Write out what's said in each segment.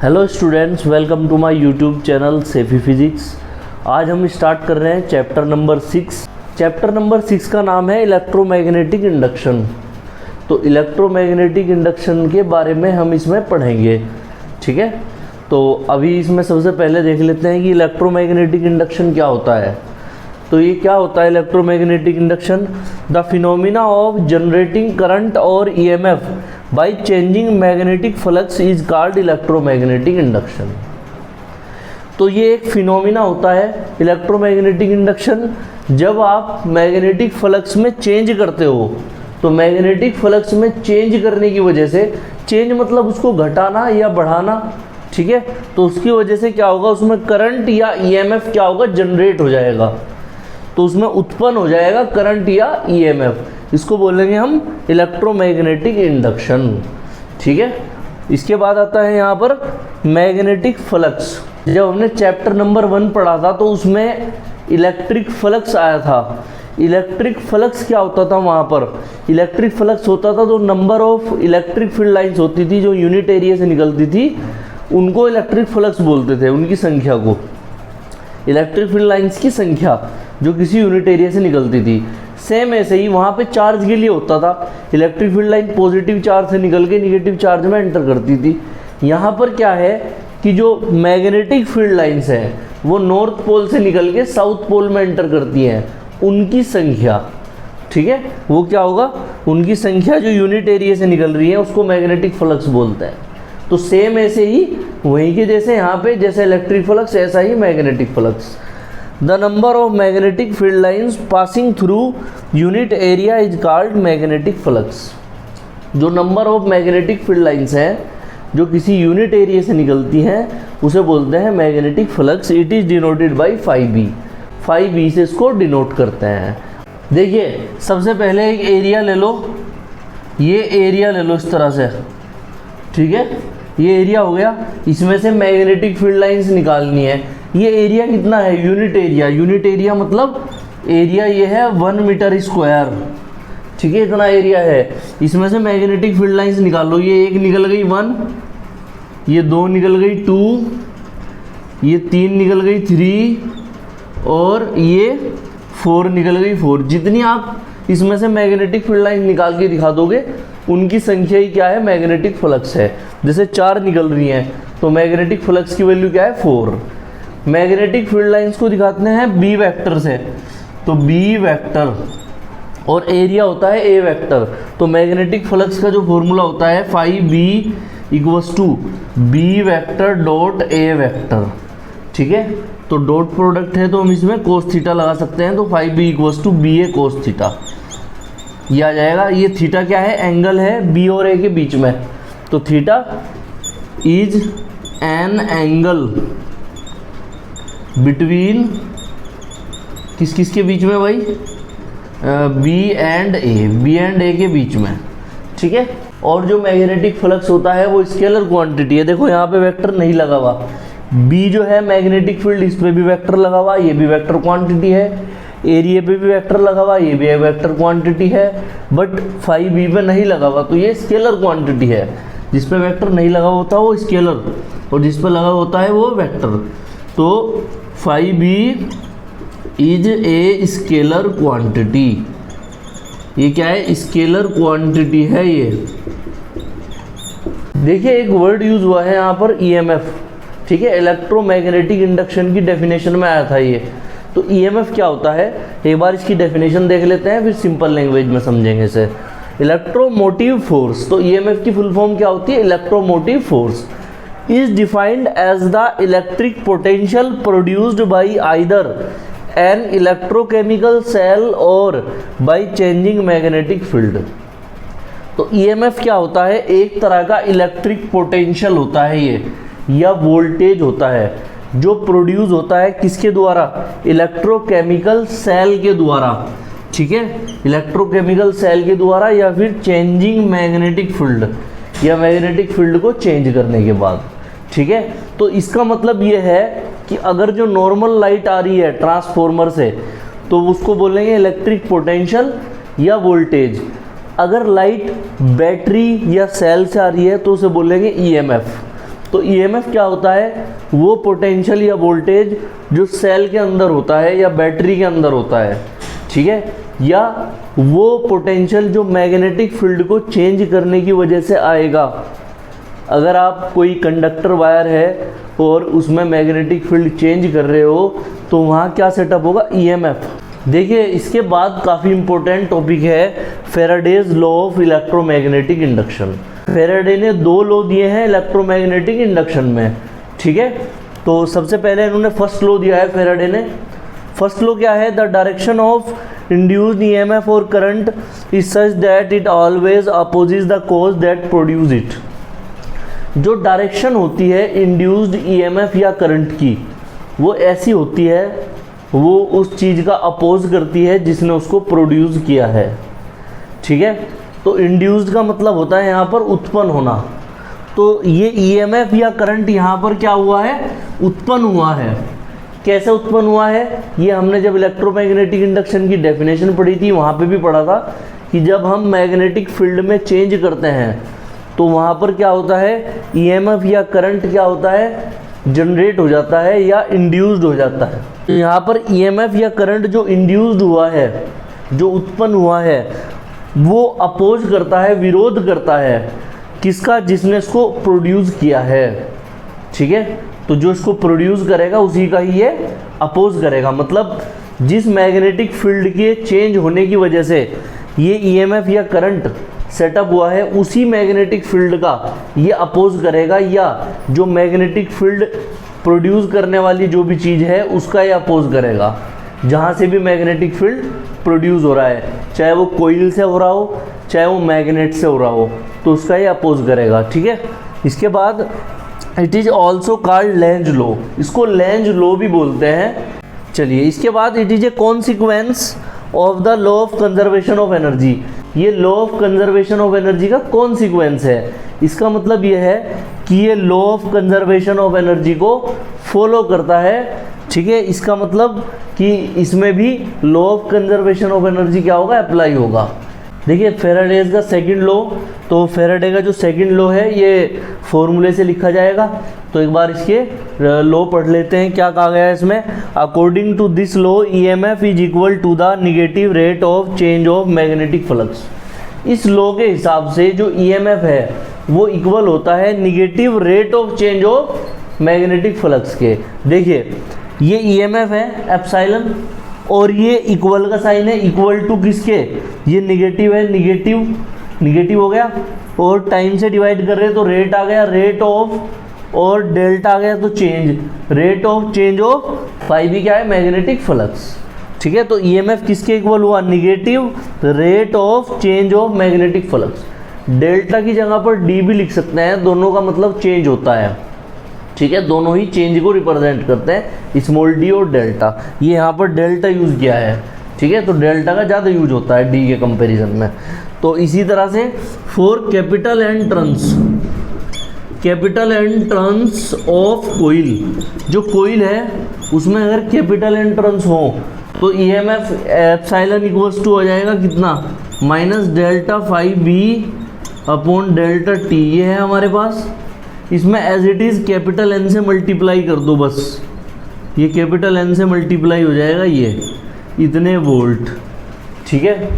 Hello students, welcome to my YouTube channel सेफी physics. आज हम स्टार्ट कर रहे हैं चैप्टर नंबर 6। चैप्टर नंबर 6 का नाम है इलेक्ट्रोमैग्नेटिक इंडक्शन। तो इलेक्ट्रोमैग्नेटिक इंडक्शन के बारे में हम इसमें पढ़ेंगे, ठीक है। तो अभी इसमें सबसे पहले देख लेते हैं कि इलेक्ट्रोमैग्नेटिक इंडक्शन क्या होता है। तो ये क्या होता है electromagnetic induction? The phenomena of generating current और EMF by changing magnetic flux is called electromagnetic induction. तो ये एक फिनोमिना होता है इलेक्ट्रोमैग्नेटिक इंडक्शन। जब आप मैग्नेटिक फ्लक्स में चेंज करते हो, तो मैग्नेटिक फ्लक्स में चेंज करने की वजह से, चेंज मतलब उसको घटाना या बढ़ाना, ठीक है। तो उसकी वजह से क्या होगा, उसमें करंट या ईएमएफ क्या होगा, जनरेट हो जाएगा। तो उसमें उत्पन्न हो जाएगा करंट या ईएमएफ। इसको बोलेंगे हम इलेक्ट्रोमैग्नेटिक इंडक्शन, ठीक है। इसके बाद आता है यहाँ पर मैग्नेटिक फ्लक्स। जब हमने चैप्टर नंबर 1 पढ़ा था तो उसमें इलेक्ट्रिक फ्लक्स आया था। इलेक्ट्रिक फ्लक्स क्या होता था वहाँ पर? इलेक्ट्रिक फ्लक्स होता था जो number of electric field lines होती थी जो यूनिट एरिया से निकलती थी, उनको इलेक्ट्रिक फ्लक्स बोलते थे, उनकी संख्या को। इलेक्ट्रिक फील्ड लाइंस की संख्या जो किसी यूनिट एरिया से निकलती थी। सेम ऐसे ही वहाँ पे चार्ज के लिए होता था। Electric field line positive charge से निकल के निगेटिव चार्ज में एंटर करती थी। यहाँ पर क्या है कि जो मैग्नेटिक फील्ड लाइंस हैं वो नॉर्थ पोल से निकल के साउथ पोल में एंटर करती हैं, उनकी संख्या, ठीक है, वो क्या होगा, उनकी संख्या जो यूनिट एरिया से निकल रही है उसको मैग्नेटिक फ्लक्स बोलते हैं। तो सेम ऐसे ही वहीं के जैसे यहाँ पे जैसे इलेक्ट्रिक फ्लक्स, ऐसा ही magnetic flux. The number of magnetic field lines passing through unit area is called magnetic flux. जो number of magnetic field lines हैं जो किसी यूनिट एरिया से निकलती हैं उसे बोलते हैं magnetic flux. It is denoted by 5b। 5b से इसको डिनोट करते हैं। देखिए सबसे पहले एक एरिया ले लो, ये एरिया ले लो इस तरह से, ठीक है। ये एरिया हो गया, इसमें से मैग्नेटिक फील्ड लाइंस निकालनी है। ये एरिया कितना है? Unit area. यूनिट एरिया मतलब एरिया ये है 1 मीटर स्क्वायर, ठीक है, इतना एरिया है। इसमें से मैग्नेटिक फील्ड लाइंस निकाल लो। ये एक निकल गई 1, ये 2 निकल गई 2, ये 3 निकल गई 3 और ये 4 निकल गई 4। जितनी आप इसमें से मैग्नेटिक फील्ड लाइन निकाल के दिखा दोगे उनकी संख्या ही क्या है, मैग्नेटिक फ्लक्स है। जैसे 4 निकल रही हैं तो मैग्नेटिक फ्लक्स की वैल्यू क्या है, 4। मैग्नेटिक फील्ड लाइंस को दिखाते हैं बी वेक्टर से, तो बी वेक्टर और एरिया होता है ए वेक्टर। तो मैग्नेटिक फ्लक्स का जो फॉर्मूला होता है 5b equals to B vector dot A vector, ठीक है। तो डॉट प्रोडक्ट है तो हम इसमें कोस थीटा लगा सकते हैं। तो 5b equals to B A cos theta, ये आ जाएगा। ये थीटा क्या है, एंगल है बी और ए के बीच में। तो theta is an angle between किस किस के बीच में भाई, बी एंड ए के बीच में, ठीक है। और जो मैग्नेटिक फ्लक्स होता है वो स्केलर क्वांटिटी है। देखो यहाँ पे वेक्टर नहीं लगा हुआ, बी जो है मैग्नेटिक फील्ड, इस पे भी वेक्टर लगा हुआ, ये भी वेक्टर क्वांटिटी है। एरिया पे भी वेक्टर लगा हुआ, ये भी वेक्टर क्वांटिटी है। बट 5b पे नहीं लगा हुआ, तो ये स्केलर क्वांटिटी है। जिस पे वेक्टर नहीं लगा होता वो स्केलर, और जिस पे लगा होता है वो वेक्टर। तो 5b is a scalar quantity. ये क्या है, स्केलर क्वांटिटी है ये। देखिए एक वर्ड यूज हुआ है यहाँ पर ईएमएफ, ठीक है। इलेक्ट्रोमैग्नेटिक इंडक्शन की डेफिनेशन में आया था ये। तो ईएमएफ क्या होता है, एक बार इसकी डेफिनेशन देख लेते हैं, फिर सिंपल लैंग्वेज में समझेंगे इसे। इलेक्ट्रोमोटिव फोर्स, तो ईएमएफ की फुल फॉर्म क्या होती है, electromotive force is defined as the electric potential produced by either an electrochemical cell or by changing magnetic field। तो EMF क्या होता है, एक तरह का इलेक्ट्रिक पोटेंशियल होता है ये, या वोल्टेज होता है जो प्रोड्यूस होता है किसके द्वारा, इलेक्ट्रोकेमिकल सेल के द्वारा, ठीक है। इलेक्ट्रोकेमिकल सेल के द्वारा या फिर चेंजिंग मैग्नेटिक फील्ड, या मैग्नेटिक फील्ड को चेंज करने के बाद, ठीक है। तो इसका मतलब ये है कि अगर जो नॉर्मल लाइट आ रही है ट्रांसफॉर्मर से तो उसको बोलेंगे इलेक्ट्रिक पोटेंशियल या वोल्टेज। अगर लाइट बैटरी या सेल से आ रही है तो उसे बोलेंगे ईएमएफ। तो ईएमएफ क्या होता है, वो पोटेंशियल या वोल्टेज जो सेल के अंदर होता है या बैटरी के अंदर होता है, ठीक है, या वो पोटेंशियल जो मैग्नेटिक फील्ड को चेंज करने की वजह से आएगा। अगर आप कोई कंडक्टर वायर है और उसमें मैग्नेटिक फील्ड चेंज कर रहे हो तो वहाँ क्या सेटअप होगा, ईएमएफ। देखिए इसके बाद काफ़ी इंपॉर्टेंट टॉपिक है Faraday's law of electromagnetic induction. Faraday ने 2 लॉ दिए हैं इलेक्ट्रोमैग्नेटिक इंडक्शन में, ठीक है। तो सबसे पहले इन्होंने फर्स्ट लॉ दिया है फैराडे ने। फर्स्ट लॉ क्या है, the direction of induced EMF और current is such that it always opposes the cause that produce it. जो डायरेक्शन होती है इंड्यूस्ड ईएमएफ या करंट की, वो ऐसी होती है, वो उस चीज़ का अपोज करती है जिसने उसको प्रोड्यूस किया है, ठीक है। तो इंड्यूस्ड का मतलब होता है यहाँ पर उत्पन्न होना। तो ये ईएमएफ या करंट यहाँ पर क्या हुआ है, उत्पन्न हुआ है। कैसे उत्पन्न हुआ है, ये हमने जब इलेक्ट्रोमैग्नेटिक इंडक्शन की डेफिनेशन पढ़ी थी वहाँ पे भी पढ़ा था कि जब हम मैग्नेटिक फील्ड में चेंज करते हैं तो वहाँ पर क्या होता है, ईएमएफ या करंट क्या होता है, जनरेट हो जाता है या इंड्यूस्ड हो जाता है। तो यहाँ पर ईएमएफ या करंट जो इंड्यूस्ड हुआ है, जो उत्पन्न हुआ है, वो अपोज करता है, विरोध करता है किसका, जिसने इसको प्रोड्यूस किया है, ठीक है। तो जो इसको प्रोड्यूस करेगा उसी का ही ये अपोज करेगा। मतलब जिस मैग्नेटिक फील्ड के चेंज होने की वजह से ये ईएमएफ या करंट सेटअप हुआ है, उसी मैग्नेटिक फील्ड का ये अपोज करेगा, या जो मैग्नेटिक फील्ड प्रोड्यूस करने वाली जो भी चीज़ है उसका ये अपोज करेगा। जहाँ से भी मैग्नेटिक फील्ड प्रोड्यूस हो रहा है, चाहे वो कोइल से हो रहा हो, चाहे वो मैग्नेट से हो रहा हो, तो उसका ये अपोज करेगा, ठीक है। इसके बाद it is also called Lenz law, इसको लेंज लॉ भी बोलते हैं। चलिए इसके बाद it is a consequence of the law of conservation of energy. ये law of conservation of energy का कॉन्सिक्वेंस है। इसका मतलब ये है कि ये law of conservation of energy को फॉलो करता है, ठीक है। इसका मतलब कि इसमें भी law of conservation of energy क्या होगा, अप्लाई होगा। देखिए फैराडेज का सेकंड लॉ, तो फैराडे का जो सेकंड लॉ है ये फॉर्मूले से लिखा जाएगा। तो एक बार इसके लॉ पढ़ लेते हैं, क्या कहा गया है इसमें। According to this law EMF is equal to the negative rate of change of magnetic flux. इस लॉ के हिसाब से जो ईएमएफ है वो इक्वल होता है negative rate of change of magnetic flux के। देखिए ये ईएमएफ है एप्सिलॉन, और ये इक्वल का साइन है, इक्वल टू किसके, ये निगेटिव है, निगेटिव हो गया, और टाइम से डिवाइड कर रहे हैं तो रेट आ गया, रेट ऑफ, और डेल्टा आ गया तो change, rate of change of phi भी क्या है, मैग्नेटिक फ्लक्स, ठीक है। तो ईएमएफ किसके इक्वल हुआ, negative rate of change of magnetic flux. Delta की जगह पर डी भी लिख सकते हैं, दोनों का मतलब चेंज होता है, ठीक है। दोनों ही चेंज को रिप्रेजेंट करते हैं, स्मॉल डी और डेल्टा। ये यहाँ पर डेल्टा यूज़ किया है, ठीक है। तो डेल्टा का ज़्यादा यूज होता है डी के कंपैरिजन में। तो इसी तरह से for capital and turns of coil, जो कोइल है उसमें अगर कैपिटल एंड टर्न्स हो तो ईएमएफ एप्सिलॉन इक्वल्स टू हो जाएगा कितना, minus delta phi B upon delta T. ये है हमारे पास, इसमें as it is capital N से मल्टीप्लाई कर दो, बस ये कैपिटल एन से मल्टीप्लाई हो जाएगा ये इतने वोल्ट, ठीक है।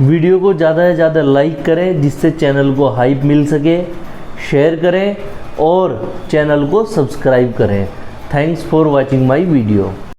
वीडियो को ज़्यादा से ज़्यादा लाइक करें जिससे चैनल को हाइप मिल सके, शेयर करें और चैनल को सब्सक्राइब करें। Thanks for watching my video.